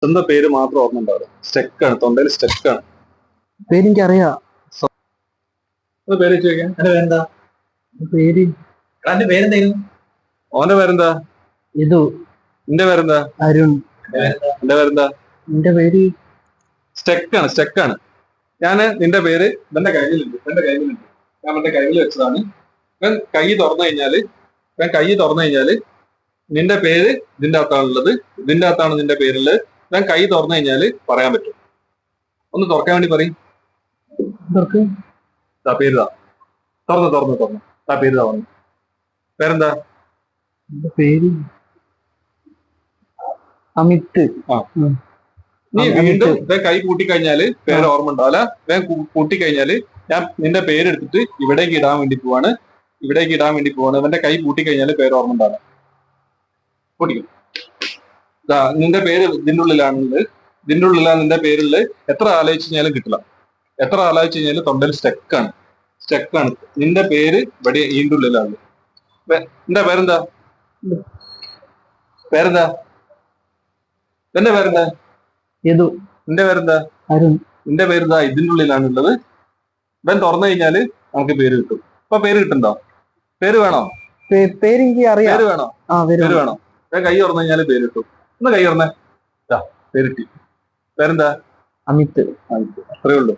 സ്വന്തം പേര് മാത്രം ഓർമ്മ ഉണ്ടാവില്ല. സ്റ്റെക്കാണ്, തൊണ്ടയിൽ സ്റ്റെക്കാണ്. പേരെനിക്കറിയാം. പേര് വെച്ച് നോക്കിയാ. എന്റെ പേരെന്താ? പേര് എന്റെ പേരെന്തായിരുന്നു? ഓന്റെ പേരെന്താ? ഇതു. നിന്റെ പേരെന്താ? അരുൺ. എന്റെ പേരെന്താ? നിന്റെ പേര് സ്റ്റെക്കാണ്, സ്റ്റെക്കാണ്. ഞാന് നിന്റെ പേര് എന്റെ കയ്യിലുണ്ട്, ഞാൻ എന്റെ കയ്യിൽ വെച്ചതാണ്. ഞാൻ കൈ തുറന്നു കഴിഞ്ഞാല് നിന്റെ പേര് ഇതിന്റെ അകത്താണുള്ളത്, ഇതിന്റെ അകത്താണ് നിന്റെ പേരുള്ളത്. ഞാൻ കൈ തുറന്നു കഴിഞ്ഞാല് പറയാൻ പറ്റും. ഒന്ന് തുറക്കാൻ വേണ്ടി പറയും. പേര് തുറന്നു പേര് തുറന്നു. പേരെന്താ? പേര് അമിത്. നീ വീണ്ടും കൈ കൂട്ടിക്കഴിഞ്ഞാല് പേര് ഓർമ്മ ഉണ്ടാവില്ല. കൂട്ടിക്കഴിഞ്ഞാല് ഞാൻ നിന്റെ പേരെടുത്തിട്ട് ഇവിടേക്ക് ഇടാൻ വേണ്ടി പോവാണ്. അവന്റെ കൈ കൂട്ടിക്കഴിഞ്ഞാല് പേര് ഓർമ്മ ഉണ്ടാവില്ല. പൊട്ടിക്കും. നിന്റെ പേര് ഇതിന്റെ ഉള്ളിലാണുള്ളത്. നിന്റെ പേരുള്ളത്. എത്ര ആലോചിച്ച് കഴിഞ്ഞാലും കിട്ടില്ല. എത്ര ആലോചിച്ച് കഴിഞ്ഞാലും തൊണ്ടയിൽ സ്റ്റെക്കാണ്. നിന്റെ പേര് ഇവിടെ ഇതിന്റെ ഉള്ളിലാണ്. നിന്റെ പേരെന്താ? എന്റെ പേരെന്താ? നിന്റെ പേരെന്താ? അരുൺ. നിന്റെ പേരെന്താ? ഇതിന്റെ ഉള്ളിലാണുള്ളത്. ഇവൻ തുറന്നു കഴിഞ്ഞാല് നമുക്ക് പേര് കിട്ടും. ഇപ്പൊ പേര് കിട്ടുന്നുണ്ടോ? പേര് വേണോ? പേരെനിക്ക് അറിയാം. പേര് വേണോ? ഞാൻ കൈ തുറന്നു കഴിഞ്ഞാല് പേര് കിട്ടും. ഒന്ന് കൈ തുറന്നേ. പേര് കിട്ടി. പേരെന്താ? അമിത്. അത്രേ ഉള്ളൂ.